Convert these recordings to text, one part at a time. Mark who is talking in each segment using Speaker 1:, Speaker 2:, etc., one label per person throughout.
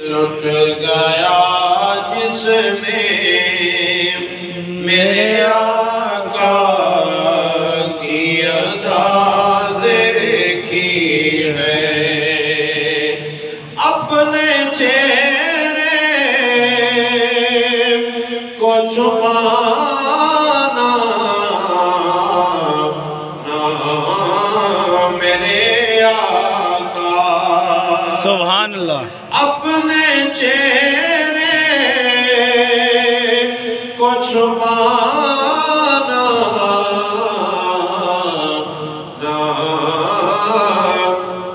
Speaker 1: لٹ گیا جس میں میرے آقا کی ادا دیکھی ہے، اپنے چہرے کو چھپانا نہ میرے آقا،
Speaker 2: سبحان اللہ،
Speaker 1: اپنے چہرے کو چھپانا نہ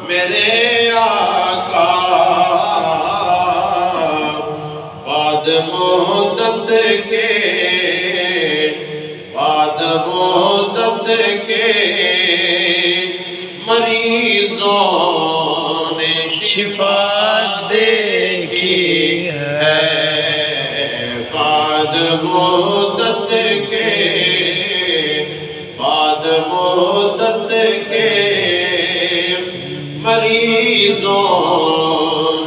Speaker 1: میرے آقا، بعد مدت کے مریضوں نے شفا دیکھی ہے، بعد مدت کے مریضوں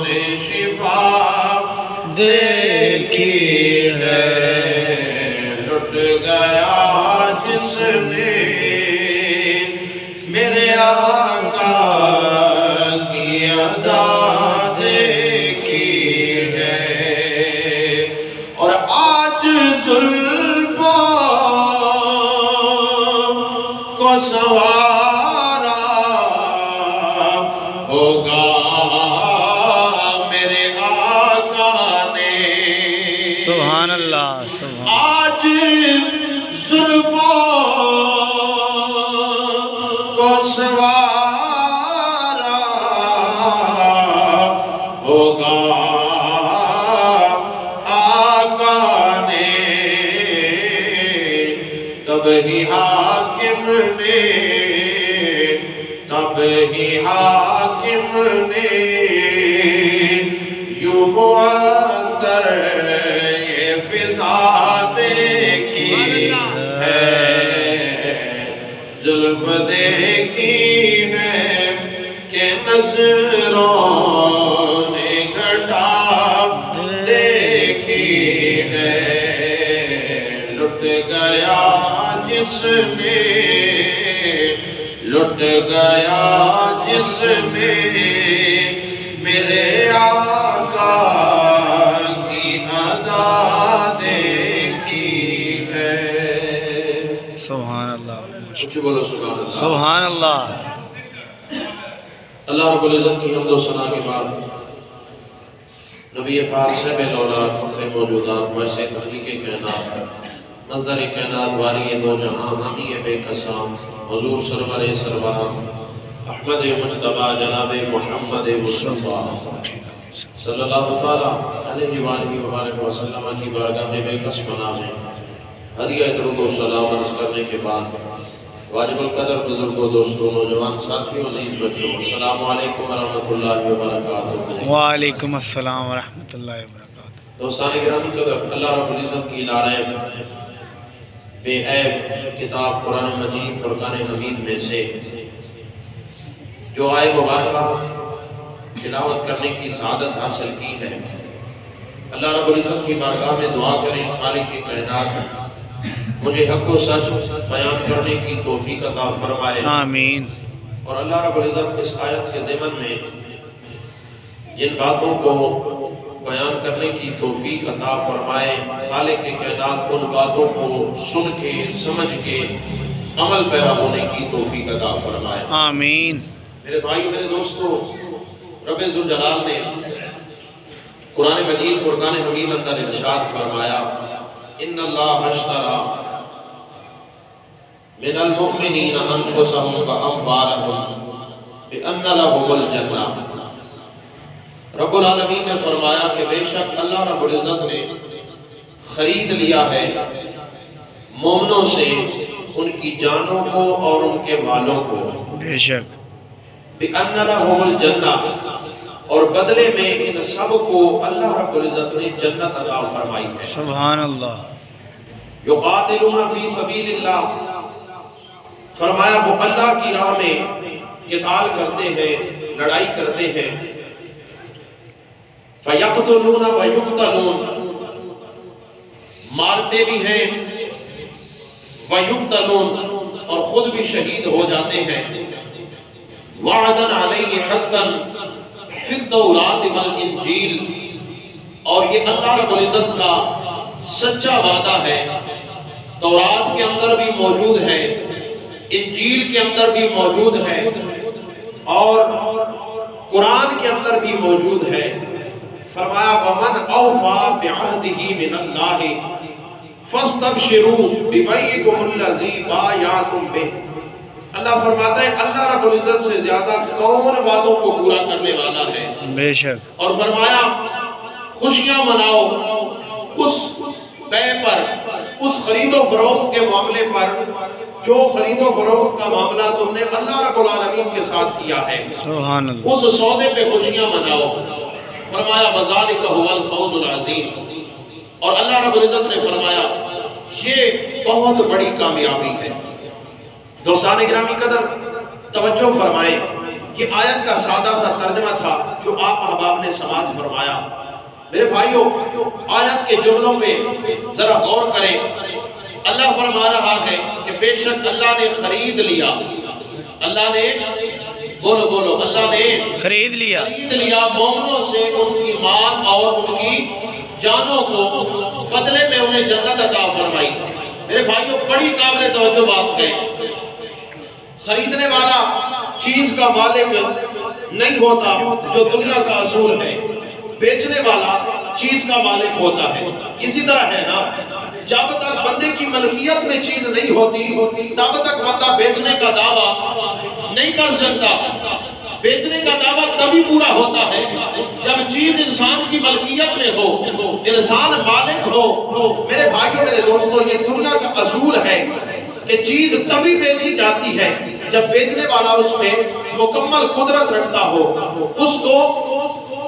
Speaker 1: نے شفا دیکھی ہے، لٹ گیا جس نے میرے آقا کی ادا دیکھی ہے، اور آج زلفوں کو سنوارا ہوگا میرے آقا نے،
Speaker 2: سبحان اللہ، سبحان
Speaker 1: آج زلفوں کو سنوارا ہوگا آقا نے، تب ہی حاکم نے یوں معطر یہ فضا دیکھی ہے، زلف دیکھی ہے کہ نظروں نے گھٹا دیکھی ہے، لٹ گیا جس نے میرے آقا کی ادا دیکھی ہے،
Speaker 2: سبحان اللہ،
Speaker 1: کچھ بولو سبحان اللہ،
Speaker 2: سبحان اللہ،
Speaker 1: اللہ رب العزت کی حمد و ثنا کے بعد نبی پاک صاحب لولا فخر موجودات ویسے تخلیق کائنات مصدر کائنات والی دو جہاں حامی بے قسام حضور سرور سرورہ احمد مجتبی جناب محمد مصطفیٰ صلی اللہ علیہ وآلہ وبارک وسلم کی بارگاہ بے قسم نازیں ہدیہ درود و سلام عرض کرنے کے بعد واجب القدر بزرگوں، دوستوں، نوجوان ساتھیوں، عزیز بچوں، السلام علیکم ورحمۃ اللہ وبرکاتہ۔
Speaker 2: وعلیکم السلام ورحمۃ اللہ وبرکاتہ۔
Speaker 1: دوستان گرامی قدر، اللہ رب العزت کی لاریب بے عیب کتاب قرآن مجید فرقان حمید میں سے جو آئے مبارکہ تلاوت کرنے کی سعادت حاصل کی ہے، اللہ رب العزت کی بارگاہ میں دعا کریں خالق کی کائنات مجھے حق و سچ بیان کرنے کی توفیق عطا فرمائے،
Speaker 2: آمین،
Speaker 1: اور اللہ رب العزت اس آیت کے ضمن میں جن باتوں کو بیان کرنے کی توفیق عطا فرمائے، خالق کی کائنات ان باتوں کو سن کے سمجھ کے عمل پیرا ہونے کی توفیق عطا فرمائے،
Speaker 2: آمین۔
Speaker 1: میرے بھائیو، میرے دوستو، رب ذوالجلال نے قرآن مجید فرقان حمید اندر ارشاد فرمایا، ان اللہ اشتری من المؤمنین انفسهم واموالهم بان لهم الجنہ۔ رب العالمین نے فرمایا کہ بے شک اللہ رب العزت نے خرید لیا ہے مومنوں سے ان کی جانوں کو اور ان کے مالوں کو،
Speaker 2: بے شک،
Speaker 1: بِأَنَّ لَهُمُ الْجَنَّةِ، اور بدلے میں ان سب کو اللہ رب العزت نے جنت عطا فرمائی ہے۔
Speaker 2: سبحان اللہ،
Speaker 1: یقاتلون فی سبیل اللہ، فرمایا وہ اللہ کی راہ میں قتال کرتے ہیں، لڑائی کرتے ہیں، فَيَقْتُلُونَ وَيُقْتَلُونَ، مارتے بھی ہیں، وَيُقْتَلُونَ، اور خود بھی شہید ہو جاتے ہیں۔ وَعْدًا عَلَيْهِ حَقًّا فِي التَّوْرَاةِ وَالْإِنْجِيلِ، اور یہ اللہ رب العزت کا سچا وعدہ ہے، تورات کے اندر بھی موجود ہے، انجیل کے اندر بھی موجود ہے، اور قرآن کے اندر بھی موجود ہے۔ فرمایا وَمَنْ أَوْفَى بِعَهْدِهِ مِنَ اللَّهِ فَاسْتَبْشِرُوا بِبَيْعِكُمُ الَّذِي بَايَعْتُمْ بِهِ۔ اللہ فرماتا ہے اللہ رب العزت سے زیادہ کون وعدوں کو پورا کرنے والا ہے؟
Speaker 2: بے شک۔
Speaker 1: اور فرمایا خوشیاں مناؤ اس بے پر، اس خرید و فروخت کے معاملے پر جو خرید و فروخت کا معاملہ تم نے اللہ رب العالمین کے ساتھ کیا ہے،
Speaker 2: سبحان اللہ۔
Speaker 1: اس سودے پہ خوشیاں مناؤ۔ فرمایا وَذَلِكَ هُوَ الْفَوْزُ الْعَظِيمُ، اور اللہ رب العزت نے فرمایا یہ بہت بڑی کامیابی ہے۔ دوستان گرامی قدر توجہ فرمائیں، یہ آیت کا سادہ سا ترجمہ تھا جو آپ احباب نے سماعت فرمایا۔ میرے بھائیوں، آیت کے جملوں میں ذرا غور کریں۔ اللہ فرما رہا ہے کہ بے شک اللہ نے خرید لیا، اللہ نے بولو بولو اللہ نے
Speaker 2: خرید لیا
Speaker 1: مومنوں سے ان کی مال اور ان کی جانوں کو، بدلے میں انہیں جنت عطا فرمائی۔ میرے بھائیوں بڑی قابل توجہ بات ہے، خریدنے والا چیز کا مالک نہیں ہوتا جو دنیا کا اصول ہے، بیچنے والا چیز کا مالک ہوتا ہے۔ اسی طرح ہے نا، جب تک بندے کی ملکیت میں چیز نہیں ہوتی تب تک بندہ بیچنے کا دعویٰ نہیں کر سکتا۔ بیچنے کا دعویٰ تبھی پورا ہوتا ہے جب چیز انسان کی ملکیت میں ہو، انسان مالک ہو۔ میرے بھائیوں میرے دوستوں، یہ دنیا کا اصول ہے کہ چیز تبھی بیچی جاتی ہے جب بیچنے والا اس میں مکمل قدرت رکھتا ہو،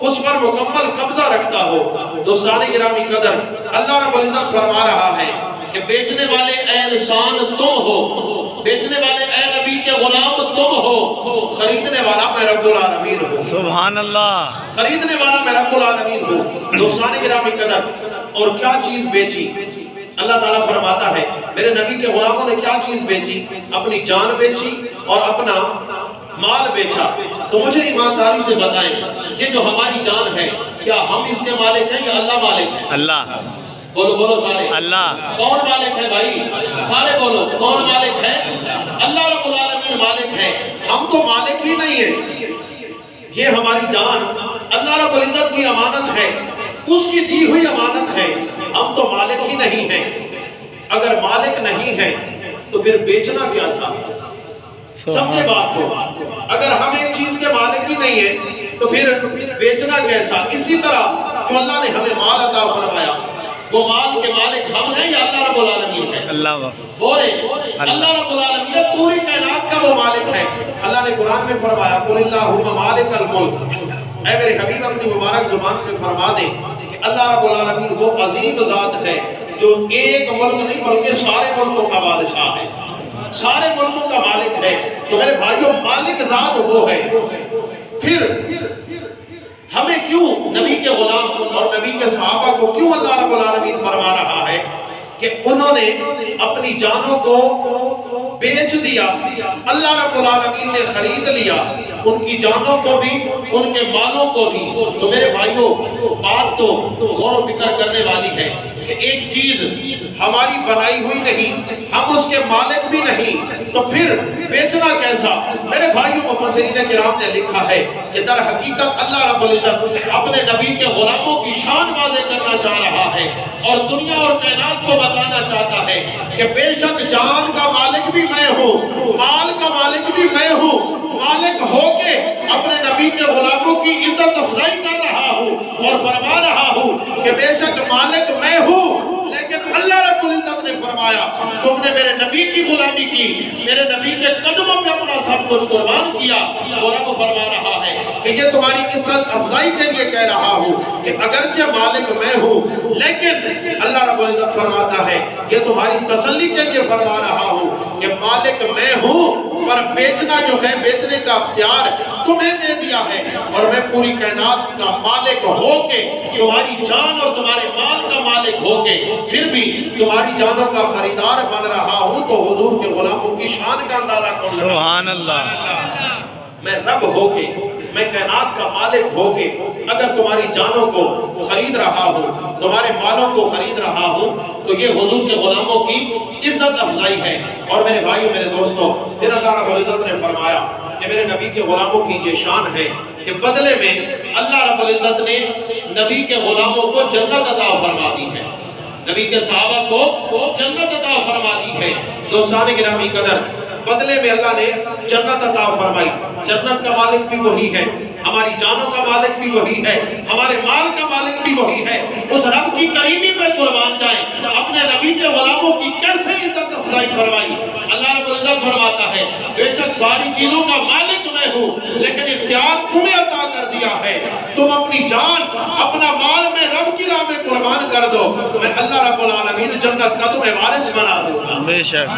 Speaker 1: اس پر مکمل قبضہ رکھتا ہو۔ دوستان گرامی قدر، اللہ رب العزت فرما رہا ہے کہ بیچنے والے اے انسان تم ہو، بیچنے والے اے نبی کے غلام تم ہو، خریدنے والا میں رب العالمین ہوں۔
Speaker 2: سبحان اللہ۔
Speaker 1: خریدنے والا میں رب العالمین ہوں۔ دوستان گرامی قدر، اور کیا چیز بیچی؟ اللہ تعالیٰ فرماتا ہے میرے نبی کے غلاموں نے کیا چیز بیچی؟ اپنی جان بیچی اور اپنا مال بیچا۔ تو مجھے ایمانداری سے بتائیں، یہ جو ہماری جان ہے کیا ہم اس کے مالک ہیں یا اللہ مالک ہے؟
Speaker 2: اللہ۔
Speaker 1: بولو بولو سارے،
Speaker 2: اللہ۔
Speaker 1: کون مالک ہے بھائی؟ سارے بولو، کون مالک ہے؟ اللہ رب العالمین مالک ہے، ہم تو مالک ہی نہیں ہیں۔ یہ ہماری جان اللہ رب العزت کی امانت ہے، اس کی دی ہوئی امانت ہے، ہم تو مالک ہی نہیں ہیں۔ اگر مالک نہیں ہے تو پھر بیچنا کیا تھا؟ سمجھے بات کو، اگر ہم ایک چیز کے مالک ہی نہیں ہیں تو پھر بیچنا کیسا؟ اسی طرح جو اللہ نے ہمیں مال عطا فرمایا، وہ مال کے مالک ہم ہیں یا اللہ رب العالمین ہے؟
Speaker 2: اللہ۔
Speaker 1: بولے اللہ رب العالمین پوری کائنات کا وہ مالک ہے۔ اللہ نے قرآن میں فرمایا قُلِ اللَّهُمَّ مَالِكَ الْمُلْكِ، اے میرے حبیب اپنی مبارک زبان سے فرما دیں کہ اللہ رب العالمین وہ عظیم ذات ہے جو ایک ملک نہیں بلکہ سارے ملکوں کا بادشاہ ہے، سارے ملکوں کا مالک ہے۔ تو میرے بھائیوں مالک ذات وہ ہے۔ پھر ہمیں کیوں نبی کے غلام اور نبی کے صحابہ کو کیوں اللہ رب العالمین فرما رہا ہے کہ انہوں نے اپنی جانوں کو بیچ دیا، اللہ رب العالمین نے خرید لیا، ان کی جانوں کو بھی ان کے مالوں کو بھی۔ تو میرے بھائیوں بات تو غور و فکر کرنے والی ہے کہ ایک چیز ہماری بنائی ہوئی نہیں، ہم اس کے مالک بھی نہیں، تو پھر بیچنا کیسا؟ میرے بھائیوں مفسرین کرام نے لکھا ہے کہ در حقیقت اللہ رب العزت اپنے نبی کے غلاموں کی شان واضح کرنا چاہ رہا ہے اور دنیا اور کائنات کو بتانا چاہتا ہے کہ بے شک جان کا مالک بھی میں ہوں، مال کا مالک بھی میں ہوں، مالک ہو کے اپنے نبی کے غلاموں کی عزت افزائی کر رہا ہوں اور فرما رہا ہوں کہ بے شک مالک میں ہوں۔ لیکن اللہ رب العزت نے فرمایا تم نے میرے نبی کی غلامی کی، میرے نبی کے قدموں میں اپنا سب کچھ قربان کیا، اور اب فرما رہا ہے کہ یہ تمہاری عزت افزائی کے لیے کہہ رہا ہوں کہ اگرچہ مالک میں ہوں لیکن اللہ رب العزت فرماتا ہے یہ تمہاری تسلی کے لیے فرما رہا ہوں کہ مالک میں ہوں پر بیچنا جو ہے بیچنے کا اختیار تمہیں دے دیا ہے، اور میں پوری کائنات کا مالک ہو کے تمہاری جان اور تمہارے مال کا مالک ہو کے پھر بھی تمہاری جانوں کا خریدار بن رہا ہوں، تو حضور کے غلاموں کی شان کا اندازہ کون لگا؟
Speaker 2: سبحان اللہ۔
Speaker 1: میں رب ہو کے، میں کائنات کا مالک ہو کے اگر تمہاری جانوں کو خرید رہا ہوں، تمہارے مالوں کو خرید رہا ہوں، تو یہ حضور کے غلاموں کی عزت افضائی ہے۔ اور میرے بھائیوں، میرے دوستوں، پھر اللہ رب العزت نے فرمایا کہ میرے نبی کے غلاموں کی یہ شان ہے کہ بدلے میں اللہ رب العزت نے نبی کے غلاموں کو جنت عطا فرما دی ہے، نبی کے صحابہ کو جنت عطا فرما دی ہے۔ دوستان گرامی قدر، بدلے میں اللہ نے جنت عطا فرمائی۔ جنت کا مالک بھی وہی ہے، ہماری جانوں کا مالک بھی وہی ہے، ہمارے مال کا مالک بھی وہی ہے۔ اس رب کی کریمی پہ قربان جائیں، اپنے نبی کے غلاموں کی کیسے عزت افضائی فرمائی۔ اللہ رب العزت فرماتا ہے بے شک ساری چیزوں کا مالک میں ہوں، لیکن اختیار تمہیں عطا کر دیا ہے، تم اپنی جان اپنا مال میں رب کی راہ میں قربان کر دو، میں اللہ رب العالمین جنت کا تمہیں وارث بنا دوں گا،
Speaker 2: بے شک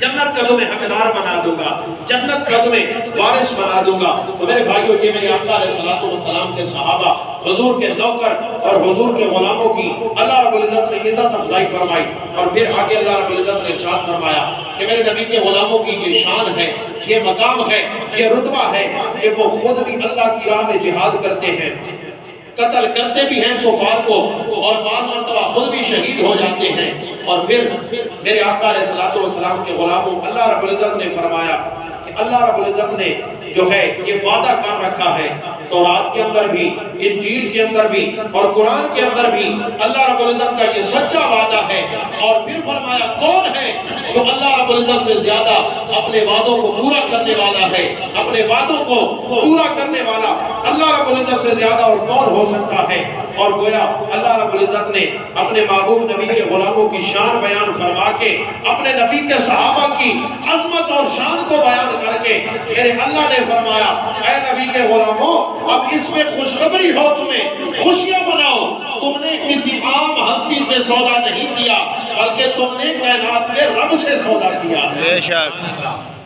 Speaker 1: جنت کا تمہیں حقدار بنا دوں گا، جنت کا تمہیں وارث بنا دوں گا۔ تو میرے بھائیوں، یہ میرے آقا علیہ السلام کے صحابہ، حضور کے نوکر اور حضور کے غلاموں کی اللہ رب العزت نے عزت افضائی فرمائی۔ اور پھر آگے اللہ رب العزت نے ارشاد فرمایا کہ میرے نبی کے غلاموں کی یہ شان ہے، یہ مقام ہے، یہ رتبہ ہے کہ وہ خود بھی اللہ کی راہ میں جہاد کرتے ہیں، قتل کرتے بھی ہیں کفار کو، اور بعض مرتبہ خود بھی شہید ہو جاتے ہیں۔ اور پھر میرے آقا علیہ السلام کے غلاموں، اللہ رب العزت نے فرمایا کہ اللہ رب العزت نے جو ہے یہ وعدہ کر رکھا ہے، تورات کے اندر بھی، انجیل کے اندر بھی اور قرآن کے اندر بھی اللہ رب العزت کا یہ سچا وعدہ ہے۔ اور پھر فرمایا کون ہے جو اللہ رب العزت سے زیادہ اپنے وعدوں کو پورا کرنے والا ہے، اپنے وعدوں کو پورا کرنے والا اللہ رب العزت سے زیادہ اور کون ہو سکتا ہے۔ اور گویا اللہ رب العزت نے اپنے محبوب نبی کے غلاموں کی شان بیان فرما کے، اپنے نبی کے صحابہ کی عظمت اور شان کو بیان کر کے میرے اللہ نے فرمایا اے نبی کے غلاموں، اب اس میں خوشخبری ہو، تمہیں خوشیاں مناؤ، تم نے کسی عام ہستی سے سودا نہیں کیا، بلکہ تم نے کائنات کے رب سے سودا کیا ہے،
Speaker 2: بے شک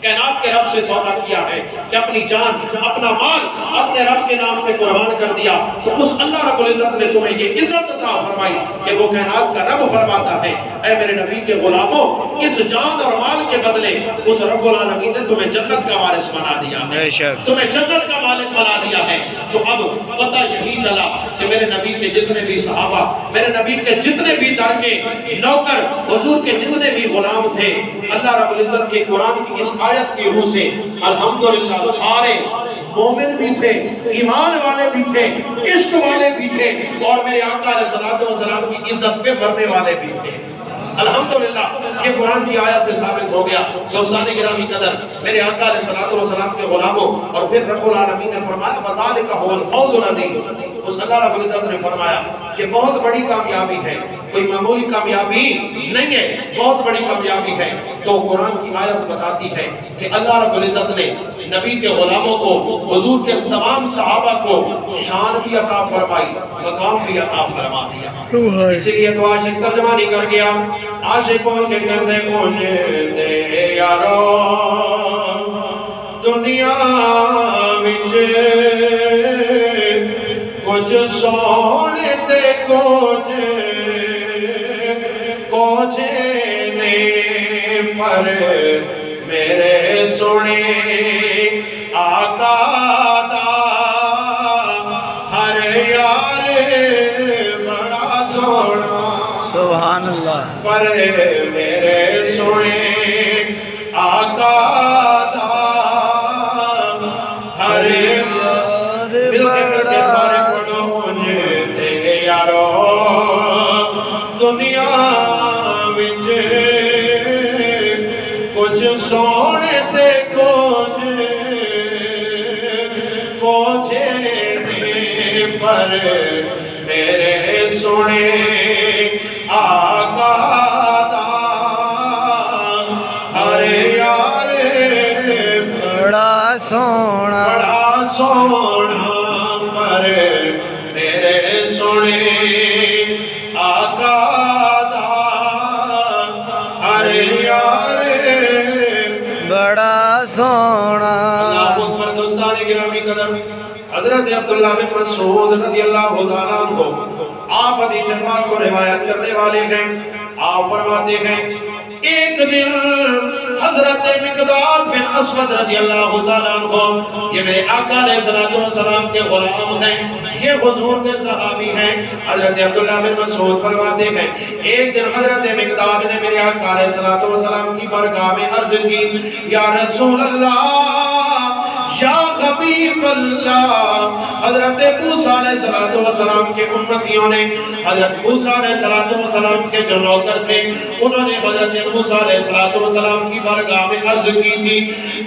Speaker 1: کائنات کے رب سے سودا کیا ہے کہ اپنی جان اپنا مال اپنے رب کے نام پہ قربان کر دیا۔ تو اس اللہ رب العزت نے تمہیں یہ عزت عطا فرمائی کہ وہ کائنات کا رب فرماتا ہے اے میرے نبی کے غلاموں، اس جان اور مال کے بدلے اس رب العالمین نے تمہیں جنت کا وارث بنا دیا ہے،
Speaker 2: بے شک
Speaker 1: تمہیں جنت کا مالک بنا دیا ہے۔ تو اب پتہ یہی چلا کہ میرے نبی کے جتنے بھی صحابہ، میرے نبی کے جتنے بھی در کے نوکر، حضور کے جتنے بھی غلام تھے، اللہ رب العزت کے قرآن کی اس آیت کی روح سے الحمدللہ سارے مومن بھی تھے، ایمان والے بھی تھے، عشق والے بھی تھے، اور میرے آقا علیہ السلام کی عزت پہ مرنے والے بھی تھے۔ الحمدللہ یہ قرآن کی آیت سے ثابت ہو گیا۔ دوستان گرامی قدر، میرے آقا علیہ السلام کے غلاموں، اور پھر رب العالمین نے فرمایا وَذَلِكَ هُوَ الْفَوْزُ الْعَظِيمُ، اس اللہ رب العزت نے فرمایا کہ بہت بڑی کامیابی ہے، کوئی معمولی کامیابی نہیں ہے، بہت بڑی کامیابی ہے۔ تو قرآن کی آیت بتاتی ہے کہ اللہ رب العزت نے نبی کے غلاموں کو، حضور کے تمام صحابہ کو شان بھی عطا فرمائی، مقام بھی عطا فرما دیا۔ اسی لیے تو عاشق ترجمہ نہیں کر گیا، عاشقوں کے کہتے مجھے یارو دنیا وچ کچھ سونے تے کچھ نے پر میرے سنے آقا دا ہر یار بڑا سونا،
Speaker 2: سبحان اللہ،
Speaker 1: پر میرے سنے آقا دا ہر یار، مل کے سارے پڑھو مجھے یارو دنیا وچ کچھ سونے تے کچھ نے پر میرے سنے آقا دا ہر یار
Speaker 2: بڑا سونا،
Speaker 1: بڑا سونا، پر میرے سنے آقا دا ہر یار
Speaker 2: بڑا سونا
Speaker 1: حضرت عبداللہ بن مسعود رضی اللہ تعالیٰ عنہ آپ حدیث پاک کو روایت کرنے والے ہیں. آپ فرماتے ہیں ایک دن حضرت مقداد بن اسود رضی اللہ تعالیٰ عنہ، یہ میرے آقا علیہ السلام کے غلام ہیں، یہ حضور کے صحابی ہیں. حضرت عبداللہ بن مسعود فرماتے ہیں ایک دن حضرت مقداد نے میرے آقا علیہ السلام کی بارگاہ میں عرض کی، یا رسول اللہ، یا حبیب اللہ. حضرت موسیٰ علیہ السلام کے امتیوں نے حضرت موسیٰ علیہ السلام کے جو نوکر تھے انہوں نے حضرت موسیٰ علیہ السلام کی بارگاہ میں عرض کی تھی،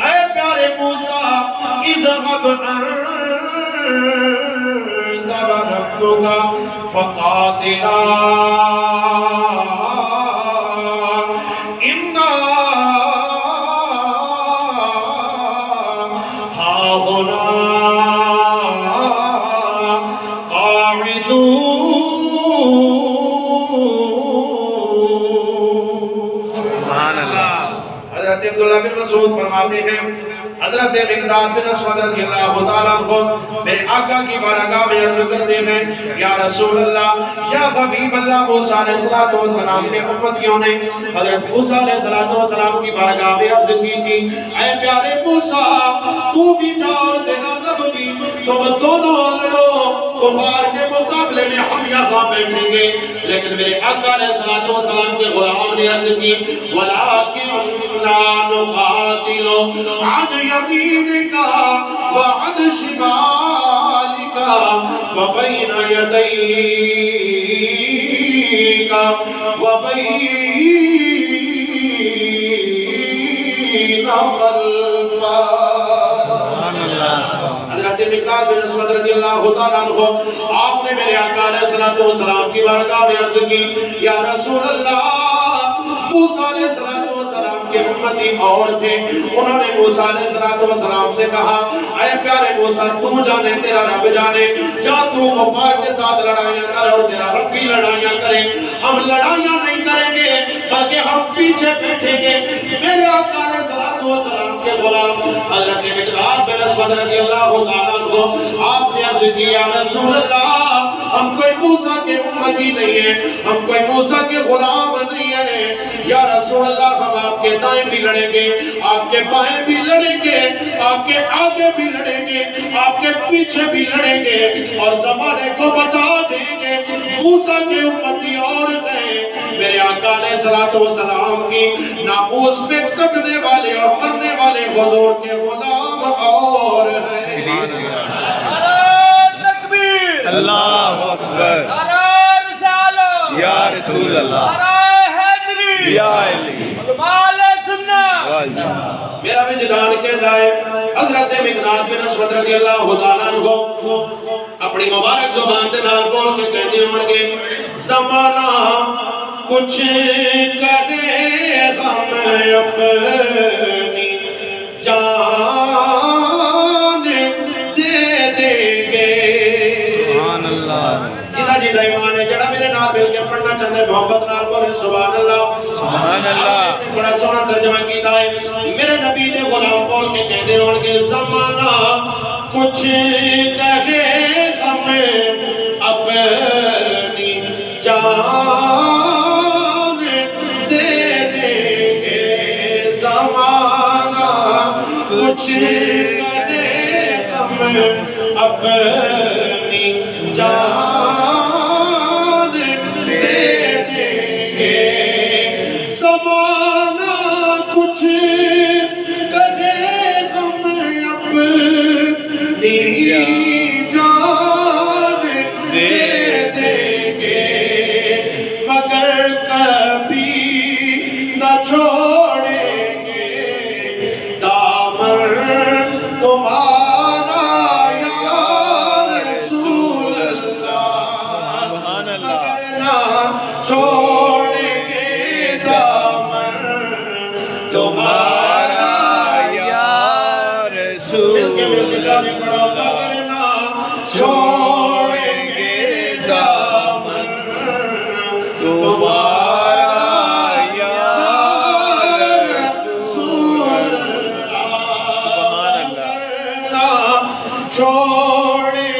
Speaker 1: اے پیارے موسیٰ، اذهب انت وربك فقاتلا عبداللہ بن مسعود فرماتے ہیں حضرت مقداد بن اسود رضی اللہ تعالیٰ عنہ میرے آقا کی بارگاہ میں عرض کرتے ہیں، یا رسول اللہ، یا حبیب اللہ. موسیٰ علیہ السلام کے امتیوں نے حضرت موسیٰ علیہ السلام کی بارگاہ میں عرض کی تھی، اے پیارے موسیٰ، تو بھی جا اور تیرا رب بھی، تم دونوں لڑو، کفار کے مقابلے میں ہم یہاں بیٹھیں گے. لیکن میرے آقا علیہ السلام کے غلام نے عرض کی، وَلَٰكِنَّا نُقَاتِلُ عَنْ يَمِينِكَ وَعَنْ شِمَالِكَ وَبَيْنَ يَدَيْكَ وَبَيْنَ خَلْفَكَ. حضرت مقداد بن اسود رضی اللہ تعالیٰ عنہ آپ نے میرے آقا علیہ السلام کی بارگاہ میں عرض کی، یا رسول اللہ، موسیٰ علیہ السلام کے امتی اور تھے، انہوں نے موسیٰ علیہ السلام سے کہا، اے پیارے موسیٰ، تو جانے تیرا رب جانے، جا تو کفار کے ساتھ لڑائیاں کر اور تیرا رب بھی لڑائیاں کرے. ہم لڑائیاں نہیں کریں گے بلکہ ہم پیچھے بیٹھیں گے. میرے آقا علیہ السلام کے غلام حضرت مقداد بن اسود رضی اللہ تعالیٰ عنہ آپ نے عرض کی، یا رسول اللہ، ہم کوئی موسیٰ کے امتی نہیں ہیں، ہم کوئی موسیٰ کے غلام نہیں ہیں. یا رسول اللہ، ہم آپ کے دائیں بھی لڑیں گے، آپ کے بائیں بھی لڑیں گے، آپ کے آگے بھی لڑیں گے، آپ کے پیچھے بھی لڑیں گے، اور زمانے کو بتا دیں گے موسیٰ کے امتی اور ہیں. میرے آقا علیہ السلام کی ناموس میں کٹنے والے اور مرنے والے حضور کے غلام اور ہیں.
Speaker 2: تکبیر، اللہ اکبر، یا رسول اللہ، یا علی،
Speaker 1: میرا وجدان کہتا ہے حضرت مقداد بن اسود رضی اللہ تعالیٰ عنہ اپنی مبارک زبان دے نال بول کے کہتے ہوں گے، زمانہ کچھ کرے غم اپنی جان دے دیں گے.
Speaker 2: سبحان اللہ.
Speaker 1: جیدہ ایمان ہے جڑا میرے نال مل کے پڑھنا چاہتا ہے محبت نال بولے سبحان اللہ.
Speaker 2: سبحان اللہ.
Speaker 1: بڑا سونا ترجمہ کیتا ہے. میرے نبی دے غلام بول کے کہتے ہوں گے، زمانہ کچھ کرے غم اپنی جان دے دیں گے. زمانہ کچھ کرے غم اپنی جان دے دیں گے. زمانہ کچھ کرے غم اپنی جان دے دیں گے، مگر کبھی نہ چھوڑیں گے دامن تمہارا یا رسول اللہ. مگر نہ چھوڑیں گے دامن تمہارا
Speaker 2: یا رسول
Speaker 1: مل کے سارے پڑھو، مگر نہ چھوڑیں گے دامن تمہارا یا رسول اللہ. مگر نہ چھوڑیں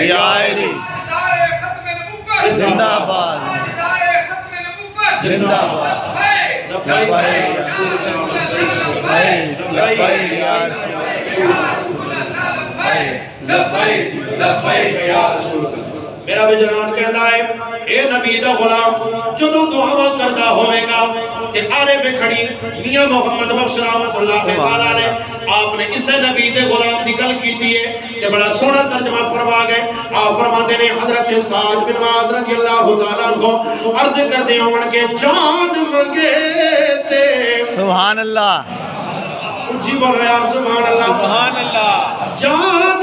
Speaker 2: یا علی زندہ باد زندہ باد لبیک یا رسول اللہ لبیک یا رسول اللہ لبیک
Speaker 3: لبیک یا رسول اللہ میرا بھی جنان کہنا ہے اے نبی دا غلام جدو دعا کردہ ہوئے گا کہ آرے پہ کھڑی میاں محمد بخش رحمت اللہ تعالیٰ نے آپ نے اسے نبی دے غلام نکل کی دیئے کہ بڑا سونا ترجمہ فرما گئے آپ فرماتے ہیں حضرت سعد بن معاذ رضی اللہ تعالیٰ کو عرض کر دے ہوں کہ جان مگے تے
Speaker 2: سبحان اللہ
Speaker 3: جی بولو یار سبحان اللہ
Speaker 2: سبحان اللہ
Speaker 3: جان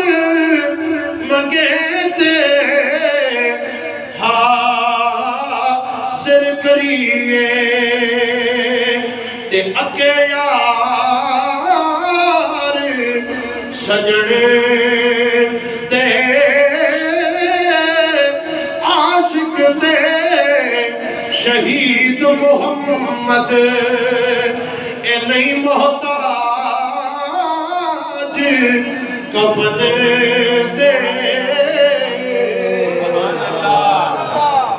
Speaker 3: مگے تے حاضر کریے تے اکے یار سجنے تے عاشق تے شہید محمد اے نہیں محتاج کفن دے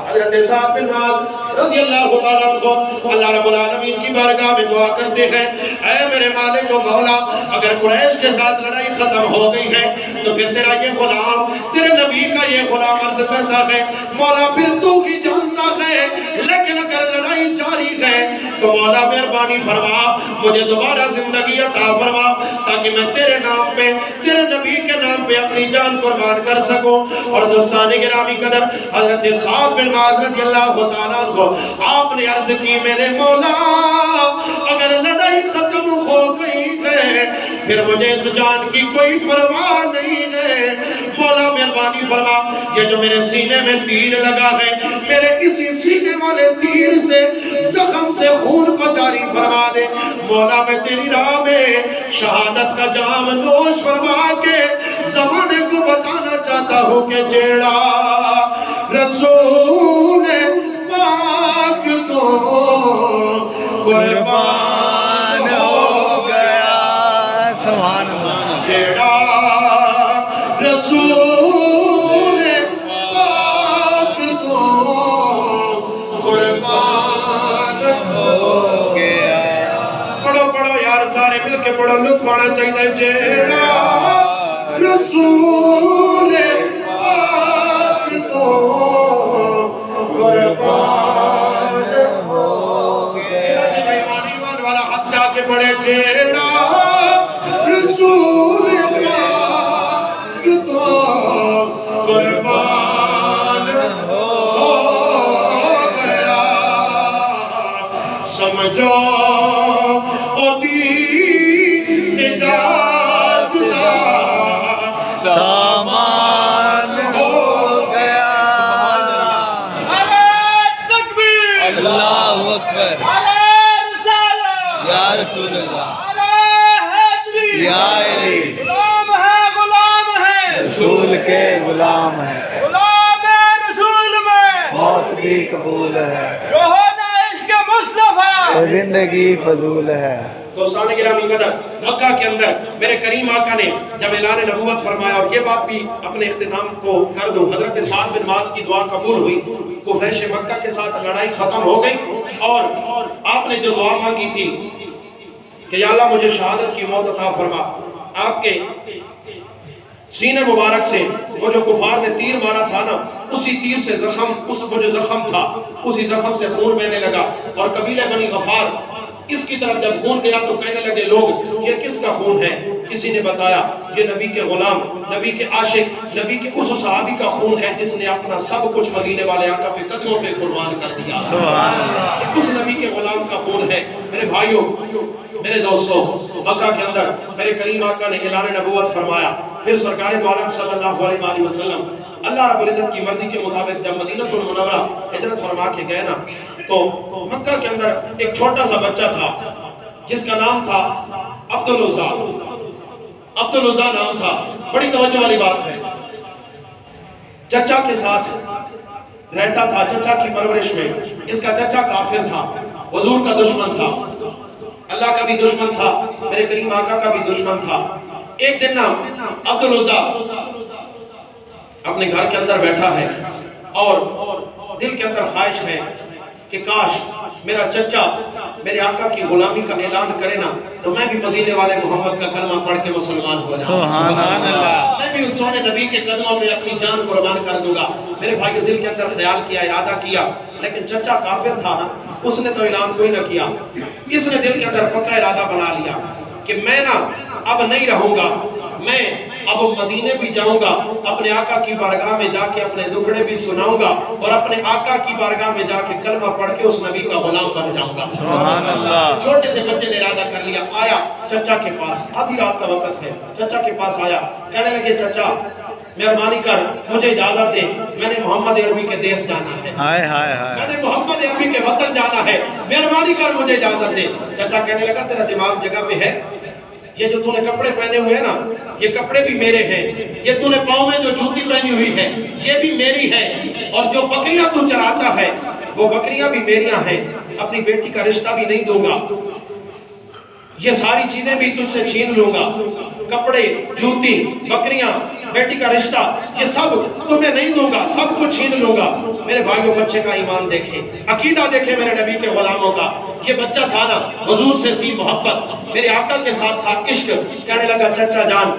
Speaker 3: حضرت سعد بن معاذ رضی اللہ تعالیٰ عنہ اللہ رب العالمین کی بارگاہ میں دعا کرتے ہیں اے میرے مالک و مولا اگر قریش کے ساتھ لڑائی ختم ہو گئی ہے تو پھر تیرا یہ غلام تیرے نبی کا یہ غلام عرض کرتا ہے مولا پھر تو کی جانتا ہے لیکن اگر لڑائی جاری ہے تو مولا مہربانی فرما مجھے دوبارہ زندگی عطا فرما تاکہ میں تیرے نام پہ تیرے نبی کے نام پہ اپنی جان قربان کر سکوں اور دوستان گرامی قدر حضرت سعد بن معاذ رضی اللہ تعالیٰ عنہ آپ نے عرض کی میرے مولا اگر لڑائی ختم ہو گئی ہے پھر مجھے اس جان کی کوئی پرواہ نہیں ہے مولا مہربانی فرما یہ جو میرے سینے میں تیر لگا ہے میرے اسی سینے والے تیر سے زخم سے خون کو جاری فرما دے مولا میں تیری راہ میں شہادت کا جام نوش فرما کے زمانے کو بتانا چاہتا ہوں کہ جیڑا رسول پاک تو قربان ہو گیا
Speaker 2: سبحان اللہ
Speaker 3: جیڑا رسول پاک تو قربان ہو
Speaker 2: گیا
Speaker 3: پڑھو پڑھو یار سارے مل کے پڑھو لطف آنا چاہیے جیڑا رسول پاک تو قربان ہو گیا ایمان والا ہاتھ جا کے پڑھے جیڑا رسول پاک تو قربان ہو گیا سمجھو نجات دا
Speaker 2: سامان ہو گیا اللہ اکبر یا رسول اللہ یا علی
Speaker 4: غلام ہے
Speaker 2: رسول کے غلام ہے
Speaker 4: غلام ہے رسول میں
Speaker 2: موت بھی قبول ہے
Speaker 4: جو ہونا عشق مصطفیٰ
Speaker 2: زندگی فضول ہے
Speaker 3: دوستان گرامی قدر مکہ کے اندر میرے کریم آقا نے جب اعلان نبوت فرمایا اور یہ بات بھی اپنے اختتام کو کر دوں حضرت سعد بن معاذ کی دعا قبول ہوئی قریش مکہ کے ساتھ لڑائی ختم ہو گئی اور آپ نے جو دعا مانگی تھی کہ یا اللہ مجھے شہادت کی موت عطا فرما آپ کے سینے مبارک سے وہ جو کفار نے تیر مارا تھا نا اسی تیر سے زخم وہ جو زخم تھا اسی زخم سے خون بہنے لگا اور قبیلہ بنی غفار اس کی طرف جب خون گیا تو کہنے لگے لوگ یہ کس کا خون ہے کسی نے بتایا یہ نبی کے غلام نبی کے عاشق نبی کے اس صحابی کا خون ہے جس نے اپنا سب کچھ مدینے والے آقا پہ قدموں پہ قربان کر دیا اس نبی کے غلام کا خون ہے میرے بھائیوں میرے دوستوں مکہ کے اندر میرے کریم آقا نے اعلان نبوت فرمایا پھر سرکار دو عالم صلی اللہ علیہ وسلم اللہ رب العزت کی مرضی کے مطابق جب مدینہ المنورہ ہجرت فرما کے گئے نا تو مکہ کے اندر ایک چھوٹا سا بچہ تھا جس کا نام تھا عبدالعزیٰ نام تھا بڑی توجہ والی بات ہے چچا کے ساتھ رہتا تھا چچا کی پرورش میں اس کا چچا کافر تھا حضور کا دشمن تھا اللہ کا بھی دشمن تھا میرے کریم آقا کا بھی دشمن تھا ایک دن نا اپنے گھر کے اندر بیٹھا ہے اور دل کے اندر خواہش ہے کہ کاش میرا چچا میرے آقا کی غلامی کا اعلان کرے نا تو میں بھی مدینے والے محمد کا کلمہ پڑھ کے مسلمان ہو جاؤں،
Speaker 2: سبحان اللہ۔
Speaker 3: میں بھی اس سونے نبی کے قدموں میں اپنی جان قربان کر دوں گا۔ میرے بھائی دل کے اندر خیال کیا، ارادہ کیا، لیکن چچا کافر تھا نا، اس نے تو اعلان کوئی نہ کیا۔ اس نے دل کے اندر پکا ارادہ بنا لیا کہ میں نا اب نہیں رہوں گا، میں اب مدینے بھی جاؤں گا، اپنے آقا کی بارگاہ میں جا کے اپنے دکھڑے بھی سناؤں گا اور اپنے آقا کی بارگاہ میں جا کے کلمہ پڑھ کے اس نبی کا غلام بن جاؤں گا۔
Speaker 2: سبحان اللہ۔
Speaker 3: چھوٹے سے بچے نے ارادہ کر لیا، آیا چچا کے پاس، آدھی رات کا وقت ہے، چچا کے پاس آیا، کہنے لگے چچا مہربانی کر مجھے اجازت دے، میں نے محمد عربی کے دیس جانا ہے،
Speaker 2: ہائے ہائے ہائے۔
Speaker 3: میں نے محمد عربی کے وطن جانا ہے، مہربانی کر مجھے اجازت دے۔ چچا کہنے لگا تیرا دماغ جگہ پہ ہے؟ یہ جو تو نے کپڑے پہنے ہوئے ہیں نا، یہ کپڑے بھی میرے ہیں، یہ تو نے پاؤں میں جو جوتی پہنی ہوئی ہے یہ بھی میری ہے، اور جو بکریاں تو چراتا ہے وہ بکریاں بھی میریاں ہیں، اپنی بیٹی کا رشتہ بھی نہیں دوں گا، یہ ساری چیزیں بھی تجھ سے چھین لوں گا، کپڑے، جوتی، بکریاں، بیٹی کا رشتہ، یہ سب تمہیں نہیں دوں گا، سب کچھ چھین لوں گا۔ میرے بھائیوں بچے کا ایمان دیکھیں، عقیدہ دیکھیں میرے نبی کے غلاموں کا۔ یہ بچہ تھا نا، حضور سے تھی محبت، میرے آقا کے ساتھ تھا عشق، کہنے لگا چچا جان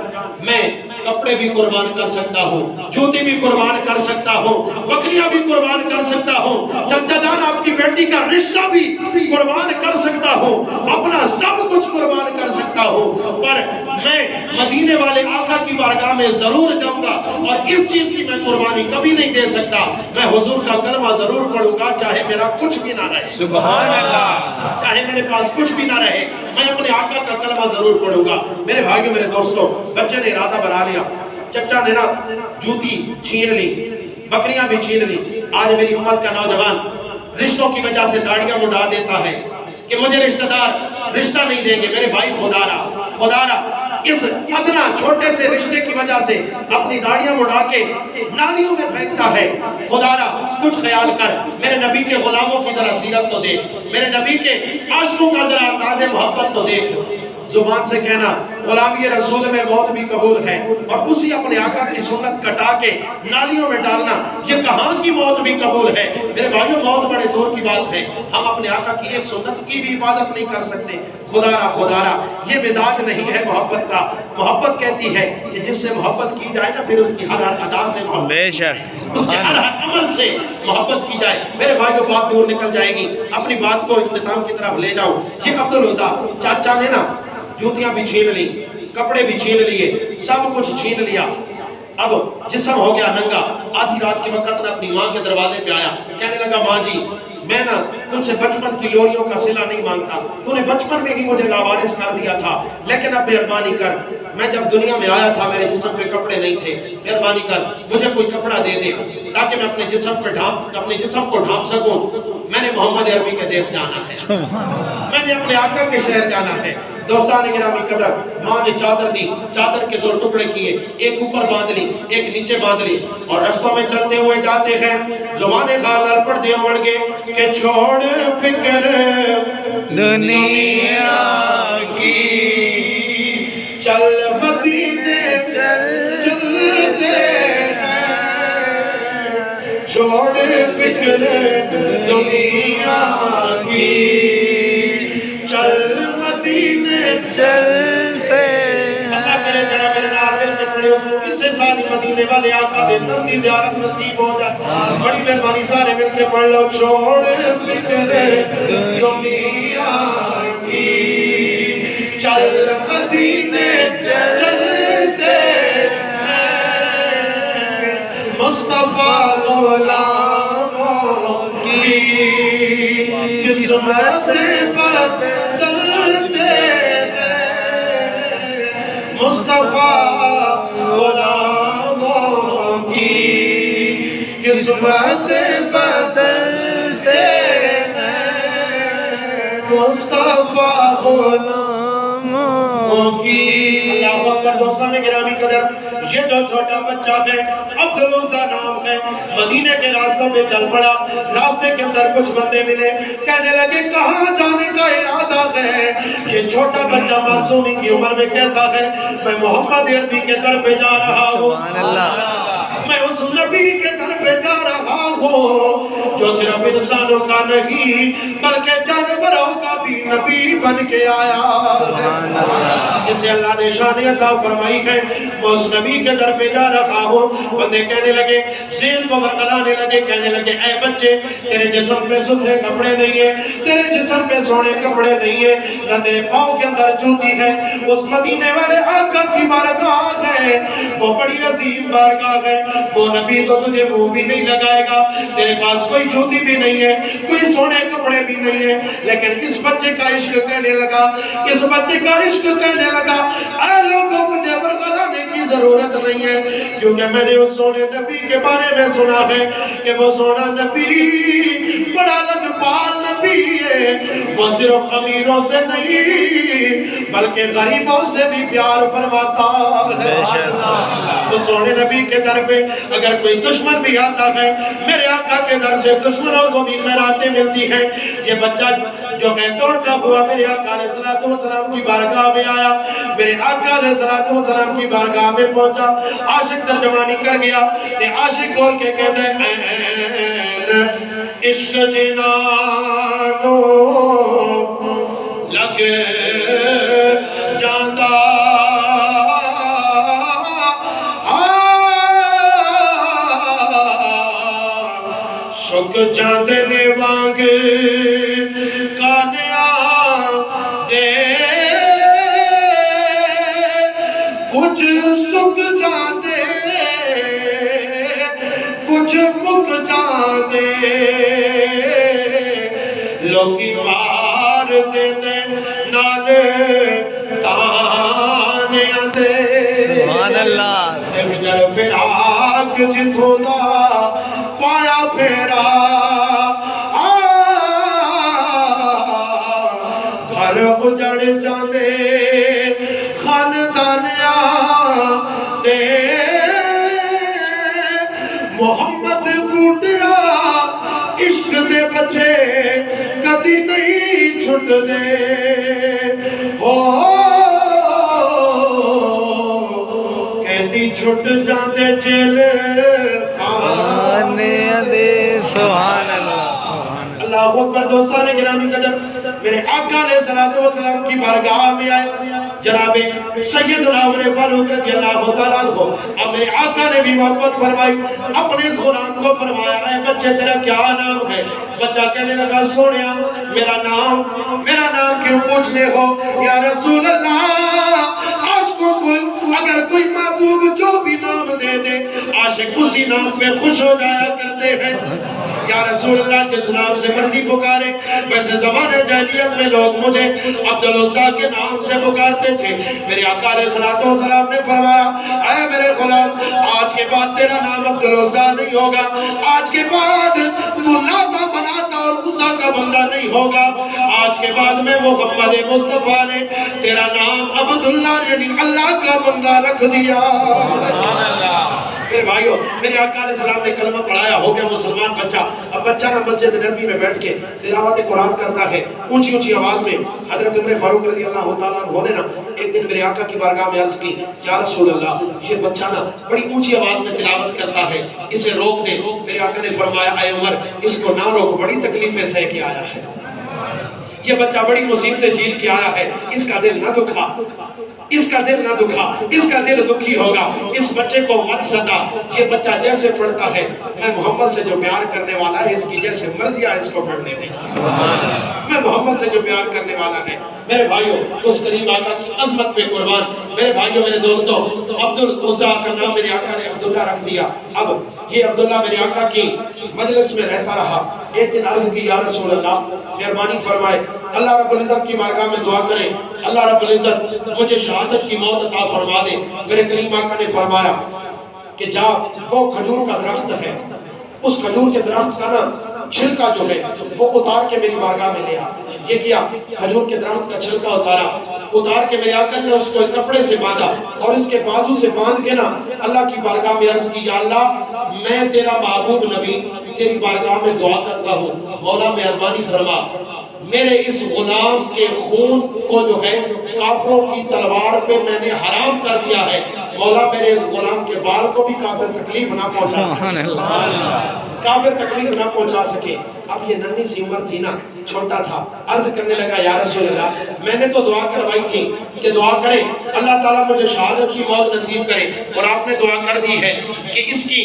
Speaker 3: میں کپڑے بھی قربان کر سکتا ہوں، جوتی بھی قربان کر سکتا ہوں، بکریاں بھی قربان کر سکتا ہوں، چچا جان آپ کی بیٹی کا رشتہ بھی قربان کر سکتا ہوں، اپنا سب کچھ قربان کر سکتا ہوں، پر میں مدینے والے آقا کی بارگاہ میں ضرور جاؤں گا اور اس چیز کی میں قربانی کبھی نہیں دے سکتا، میں حضور کا کلمہ ضرور پڑھوں گا چاہے میرا کچھ بھی نہ رہے،
Speaker 2: سبحان اللہ۔
Speaker 3: چاہے میرے پاس کچھ بھی نہ رہے، میں اپنے آقا کا کلمہ ضرور پڑھوں گا۔ میرے بھائیوں میرے دوستوں، بچے نے ارادہ بنا لیا، چچا نے نا جوتی چھین لی، بکریاں بھی چھین لی۔ آج میری امت کا نوجوان رشتوں کی وجہ سے داڑیاں مڈا دیتا ہے کہ مجھے رشتہ دار رشتہ نہیں دیں گے، میرے بھائی خدا رہا اس ادنا چھوٹے سے رشتے کی وجہ سے اپنی داڑیاں مڈا کے نالیوں میں پھینکتا ہے۔ خدا رہا کچھ خیال کر، میرے نبی کے غلاموں کی ذرا سیرت تو دیکھ، میرے نبی کے عاشقوں کا ذرا انداز محبت تو دیکھ۔ زبان سے کہنا غلامی رسول میں موت بھی قبول ہے، اور اسی اپنے آقا کی سنت کٹا کے نالیوں میں ڈالنا، یہ کہاں کی موت بھی قبول ہے؟ میرے بھائیوں موت بڑے دور کی بات ہے، ہم اپنے آقا کی ایک سنت کی بھی حفاظت نہیں کر سکتے۔ خدا رہا یہ مزاج نہیں ہے محبت کا۔ محبت کہتی ہے کہ جس سے محبت کی جائے نا پھر اس کی ہر ادا سے محبت،
Speaker 2: بے شک،
Speaker 3: اس کے ہر عمل سے محبت کی جائے۔ میرے بھائیوں بات دور نکل جائے گی، اپنی بات کو اختتام کی طرف لے جاؤ۔ یہ عبدالرضا چاچا نے نا جوتیاں بھی چھین لی، کپڑے بھی چھین لیے، سب کچھ چھین لیا، اب جسم ہو گیا ننگا۔ آدھی رات کے وقت نے اپنی ماں کے دروازے پہ آیا، کہنے لگا ماں جی میں نا تجھ سے بچپن کی لوریوں کا صلہ نہیں مانگتا، تو نے بچپن میں ہی مجھے لاوارث کر دیا تھا، لیکن اب مہربانی کر، میں جب دنیا میں آیا تھا میرے جسم پہ کپڑے نہیں تھے، مہربانی کر مجھے کوئی کپڑا دے دے تاکہ میں اپنے جسم کو ڈھانپ سکوں۔ میں نے محمد عربی کے دیس جانا ہے، میں نے اپنے آقا کے شہر جانا ہے۔ دوستان گرامی قدر، ماں نے چادر دی، چادر کے دو ٹکڑے کیے، ایک اوپر باندھ لی ایک نیچے باندھ لی، اور رستوں میں چلتے ہوئے جاتے ہیں، زبانیں خالر پڑھ دے اڑ گے کہ چھوڑ فکر
Speaker 2: دنیا کی،
Speaker 3: چل مدینے چلتے ہیں، چھوڑ فکر دنیا کی، چل مدینے
Speaker 2: چلتے
Speaker 3: اللہ کرے جڑا میرے نال مل کے پڑھے اس کو کس سے ساری مدینے والے آقا دے در دی زیارت نصیب ہو جائے۔ بڑی مہربانی سارے مل کے پڑھ لو، چھوڑ فکر دنیا کی، چل مدینے چلتے ہیں، مصطفیٰ غلاموں کی قسمت بدلتے ہیں، مصطفیٰ غلاموں کی قسمت بدلتے ہیں، مصطفیٰ غلاموں کی۔ اللہ اکبر دوستان گرامی قدر، یہ جو چھوٹا بچہ ہے عبدالرضا نام ہے، مدینے کے راستوں میں چل پڑا، راستے کے اندر کچھ بندے ملے، کہنے لگے کہاں جانے کا ارادہ ہے؟ یہ چھوٹا بچہ معصومی کی عمر میں کہتا ہے میں محمد عربی کے در پہ جا رہا ہوں،
Speaker 2: سبحان اللہ،
Speaker 3: میں اس جو صرف انسانوں کا نہیں بلکہ جانوروں کا بھی نبی بن کے آیا، جسے اللہ نے شان عطا فرمائی ہے، وہ اس نبی کے در پہ جا رہا ہو۔ بندے کہنے لگے، ذہن کو ورگلانے لگے، کہنے لگے اے بچے تیرے جسم پہ ستھرے کپڑے نہیں ہیں، تیرے جسم پہ سونے کپڑے نہیں ہیں، نہ تیرے پاؤں کے اندر جوتی ہے۔ اس مدینے والے آقا کی بارگاہ ہے، وہ بڑی عظیم بارگاہ ہے، وہ نبی تو تجھے منہ بھی نہیں لگائے گا، تیرے پاس کوئی جوتی بھی نہیں ہے، کوئی سونے کپڑے بھی نہیں ہے، لیکن اس بچے کا عشق کہنے لگا، اس بچے کا عشق کہنے لگا اے لوگوں مجھے ورگلانے کی ضرورت نہیں ہے، کیونکہ میں نے اس سونے نبی کے بارے میں سنا ہے کہ وہ سونا نبی بڑا لجپال نبی ہے، وہ صرف امیروں سے نہیں بلکہ غریبوں سے بھی پیار فرماتا ہے۔ وہ سونے نبی کے در پہ اگر کوئی دشمن بھی آتا ہے، میرے آقا کے در سے دشمنوں کو بھی خیراتیں ملتی ہیں۔ یہ بچہ جو ہے دوڑتا ہوا میرے آقا علیہ السلام کی بارگاہ میں آیا، میرے آقا علیہ السلام کی بارگاہ میں پہنچا، عاشق ترجمانی کر گیا، تے عاشق کھول کے کہتے ہیں عشق جنانو لگ جاندہ سک جاندے نے وانگ کانیاں دے کچھ سک جاندے کچھ مک جاندے لوگی مار دے دے نالے تانیاں دے
Speaker 2: سبحان اللہ
Speaker 3: جر فراق جتھوں دا پایا پھیرا گھر اجڑ جاندے خاندانیاں دے محمد بوٹیا عشق دے بچے کدی نہیں چھٹ دے کہتی چھٹ جاندے جیل
Speaker 2: آنے دے سبحان اللہ
Speaker 3: اللہ اکبر۔ دوستان گرامی قدر میرے آقا علیہ السلام کی بارگاہ میں آئے جناب سیدنا عمر فاروق رضی اللہ تعالیٰ عنہ، اب میرے آقا نے بھی محبت فرمائی، اپنے اس غلام کو فرمایا اے بچے تیرا کیا نام ہے؟ بچہ کہنے لگا سونیا میرا نام کیوں پوچھنے ہو یا رسول اللہ؟ عاشقوں کو اگر کوئی محبوب جو بھی نام دے دے عاشق اسی نام پہ خوش ہو جایا کرتے ہیں۔ یا رسول اللہ جس نام سے مرضی پکارے، ویسے زمانہ جاہلیت میں لوگ مجھے عبدالعزیٰ کے نام سے پکارتے تھے۔ میرے آقا علیہ السلام نے فرمایا اے میرے غلام آج کے بعد تیرا نام عبدالعزیٰ نہیں ہوگا، آج کے بعد تو لاتا بناتا اور عزیٰ کا بندہ نہیں ہوگا، آج کے بعد میں محمد مصطفیٰ نے تیرا نام عبداللہ یعنی اللہ کا بندہ رکھ دیا۔ میرے بھائیو میرے آقا علیہ السلام نے کلمہ پڑھایا، ہو گیا مسلمان بچہ۔ اب بچہ نہ مسجد نبی میں بیٹھ کے تلاوت قرآن کرتا ہے اونچی آواز میں۔ حضرت عمر فاروق رضی اللہ تعالیٰ عنہ نے نا ایک دن میرے آقا کی بارگاہ میں عرض کی یا رسول اللہ یہ بچہ نا بڑی اونچی آواز میں تلاوت کرتا ہے، اسے روک دے۔ میرے آقا نے فرمایا اے عمر اس کو نہ روک، بڑی تکلیفیں سہ کے آیا ہے، یہ بچہ بڑی مصیبتیں جھیل کے آیا ہے، اس کا دل نہ دکھا، اس کا دل نہ دکھا، اس کا دل دکھی ہوگا، اس بچے کو مت ستا۔ یہ بچہ جیسے پڑھتا ہے میں محمد سے جو پیار کرنے والا ہے اس کی جیسے مرضی ہے اس کو پڑھنے دیں، میں محمد سے جو پیار کرنے والا ہے۔ میرے بھائیوں اس کریم آقا کی عظمت پہ قربان، میرے بھائیوں میرے دوستوں عبدالعزیٰ کا نام میرے آقا نے عبداللہ رکھ دیا۔ اب یہ عبداللہ میرے آقا کی مجلس میں رہتا رہا۔ ایک دن عرض کی یا رسول اللہ مہربانی فرمائے اللہ رب العزت کی بارگاہ میں دعا کریں، اللہ رب العزت مجھے شہادت کی موت عطا فرما دے۔ میرے کریم آقا نے فرمایا کہ جا وہ کھجور کا درخت ہے، اس کھجور کے درخت کا نا چھلکا جو ہے وہ اتار کے میری بارگاہ میں لیا۔ یہ کیا کھجور کے درخت کا چھلکا اتار کے میرے آقا نے اس کو ایک کپڑے سے باندھا اور اس کے بازو سے باندھ کے نا اللہ کی بارگاہ میں عرض کی یا اللہ میں تیرا محبوب نبی تیری بارگاہ میں دعا کرتا ہوں، مولا مہربانی فرما میرے اس غلام کے خون کو جو ہے کافروں کی تلوار پہ میں نے حرام کر دیا ہے، مولا میرے اس غلام کے بال کو بھی کافر تکلیف نہ پہنچا
Speaker 2: سبحان
Speaker 3: سکے،
Speaker 2: اللہ
Speaker 3: کافر تکلیف نہ پہنچا سکے۔ اب یہ ننھی سی عمر تھی نا، چھوٹا تھا، عرض کرنے لگا یا رسول اللہ میں نے تو دعا کروائی تھی کہ دعا کریں اللہ تعالیٰ مجھے شہادت کی موت نصیب کرے، اور آپ نے دعا کر دی ہے کہ اس کی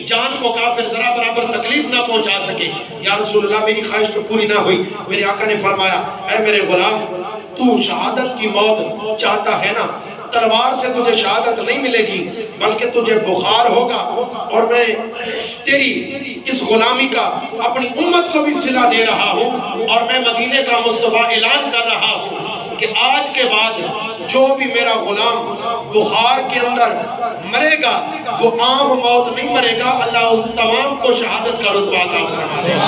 Speaker 3: جان کو کافر ذرا برابر تکلیف نہ پہنچا سکے۔ یا رسول اللہ میری خواہش تو پوری نہ ہوئی۔ میرے آقا نے فرمایا اے میرے غلام تو شہادت کی موت چاہتا ہے نا، تلوار سے تجھے شہادت نہیں ملے گی بلکہ تجھے بخار ہوگا، اور میں تیری اس غلامی کا اپنی امت کو بھی صلہ دے رہا ہوں، اور میں مدینے کا مصطفیٰ اعلان کر رہا ہوں کہ آج کے بعد جو بھی میرا غلام بخار کے اندر مرے گا وہ عام موت نہیں مرے گا، اللہ ان تمام کو شہادت کا رتبہ عطا فرمائے۔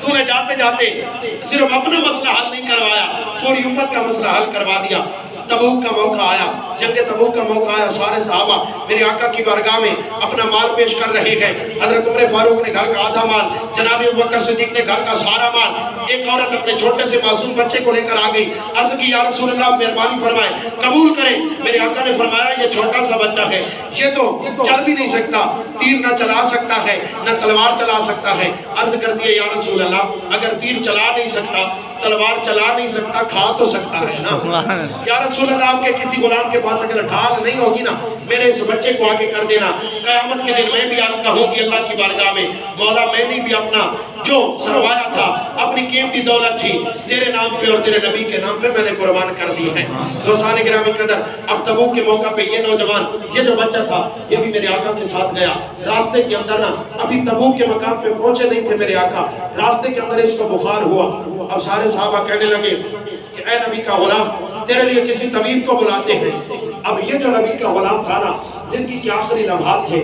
Speaker 3: تو نے جاتے جاتے صرف اپنا مسئلہ حل نہیں کروایا، پوری امت کا مسئلہ حل کروا دیا۔ تبوک کا موقع آیا، جنگ تبوک کا موقع آیا، سارے صحابہ میرے آقا کی بارگاہ میں اپنا مال پیش کر رہے ہیں۔ حضرت عمر فاروق نے گھر کا آدھا مال، جناب ابوبکر صدیق نے گھر کا سارا مال، ایک عورت اپنے چھوٹے سے معصوم بچے کو لے کر آ گئی، عرض کی یا رسول اللہ مہربانی فرمائے قبول کریں۔ میرے آقا نے فرمایا یہ چھوٹا سا بچہ ہے، یہ تو چل بھی نہیں سکتا، تیر نہ چلا سکتا ہے نہ تلوار چلا سکتا ہے۔ عرض کر دیا یا رسول اللہ اگر تیر چلا نہیں سکتا، تلوار چلا نہیں سکتا، کھا تو سکتا ہے نا۔ یا رسول اللہ آپ کے کسی غلام کے پاس اگر ڈھال نہیں ہوگی نا، میرے اس بچے کو آگے کر دینا، قیامت کے دن میں بھی آپ کہوں گی اللہ کی بارگاہ میں مولا میں نے بھی اپنا جو سروایا تھا، اپنی قیمتی دولت تھی تیرے نام پہ اور تیرے نبی کے نام پہ میں نے قربان کر دی ہے۔ دوستان گرامی قدر، اب تبوک کے موقع پہ یہ نوجوان، یہ جو بچہ تھا یہ بھی میرے آقا کے ساتھ گیا۔ راستے کے اندر نا ابھی تبوک کے مقام پہ پہنچے نہیں تھے میرے آقا، راستے کے اندر اس کو بخار ہوا۔ اب سارے صحابہ کہنے لگے کہ اے نبی کا غلام تیرے لیے کسی طبیب کو بلاتے ہیں۔ اب یہ جو نبی کا غلام تھا نا زندگی کے آخری لمحات تھے،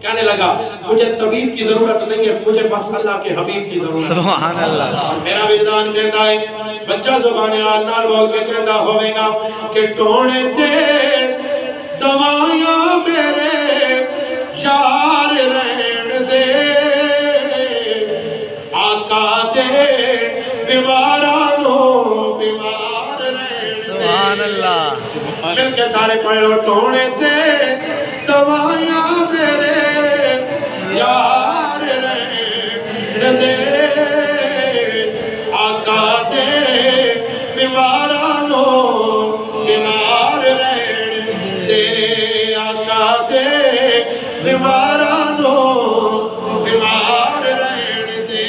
Speaker 3: کہنے لگا مجھے طبیب کی ضرورت نہیں ہے، مجھے بس اللہ کے حبیب کی ضرورت ہے۔
Speaker 2: سبحان اللہ
Speaker 3: میرا وجدان کہتا ہے بچہ زبان حال نال بول کے کہتا ہوئے گا کہ ٹونے تے دوائیاں میرے یار رہن دے، آقا دے بیمارانو بیمار رہن دے۔
Speaker 2: سبحان اللہ
Speaker 3: مل کے سارے پڑھ لو ٹونے تے دوائیاں میرے یار رہن دے، آقا دے بیمارانو بیمار رہن دے، آقا دے بیمارانو بیمار رہن دے۔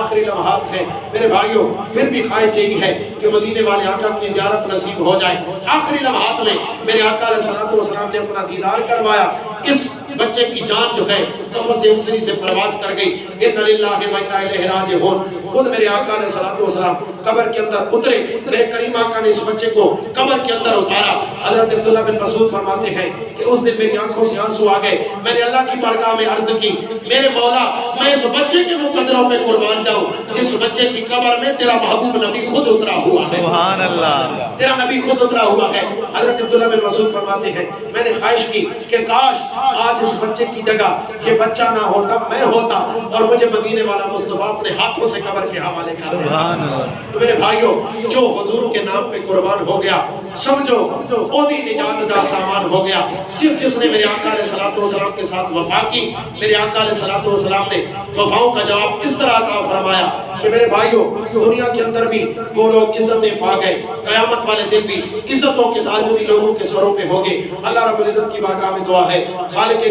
Speaker 3: آخری لمحات ہیں میرے بھائیوں، پھر بھی خواہش یہی ہے کہ مدینے والے آقا کی زیارت نصیب ہو جائے۔ آخری لمحات میں میرے آقا علیہ السلام نے اپنا دیدار کروایا۔ اس بچے کی جان جو ہے کفن سے اسری سے پرواز کر گئی۔ اِنَّ لِلَّهِ وَإِنَّا إِلَيْهِ راجعون۔ خود میرے آقا علیہ السلام قبر کے اندر اترے، میرے کریم آقا نے اس بچے کو قبر کے اندر اتارا۔ حضرت عبداللہ بن مسعود فرماتے ہیں کہ اس دن میری آنکھوں سے آنسو آ گئے، میں نے اللہ کی بارگاہ میں عرض کی میرے مولا میں اس بچے کے مقدروں پہ قربان جاؤں جس بچے کی قبر میں تیرا محبوب نبی خود اترا ہوا ہے،
Speaker 2: سبحان اللہ
Speaker 3: تیرا نبی خود اترا ہوا ہے۔ حضرت عبداللہ بن مسعود فرماتے ہیں میں نے خواہش کی کہ کاش آج اس بچے کی جگہ یہ بچہ نہ ہوتا، میں ہوتا، اور مجھے مدینے والا مصطفیٰ اپنے ہاتھوں سے قبر کے حوالے کر دے۔
Speaker 2: سبحان اللہ
Speaker 3: تو میرے بھائیوں جو حضور کے نام پہ قربان ہو گیا سمجھو خود ہی نجات دا سامان ہو گیا۔ جس نے میرے آقا علیہ السلام کے ساتھ وفا کی، میرے آقا علیہ السلام نے وفاؤں کا جواب اس طرح عطا فرمایا کہ میرے بھائیوں دنیا کے اندر بھی وہ لوگ عزتیں پا گئے، قیامت والے دن بھی عزتوں کے تاج انہی لوگوں کے سروں پہ ہوگے۔ اللہ رب العزت کی بارگاہ میں دعا ہے خالق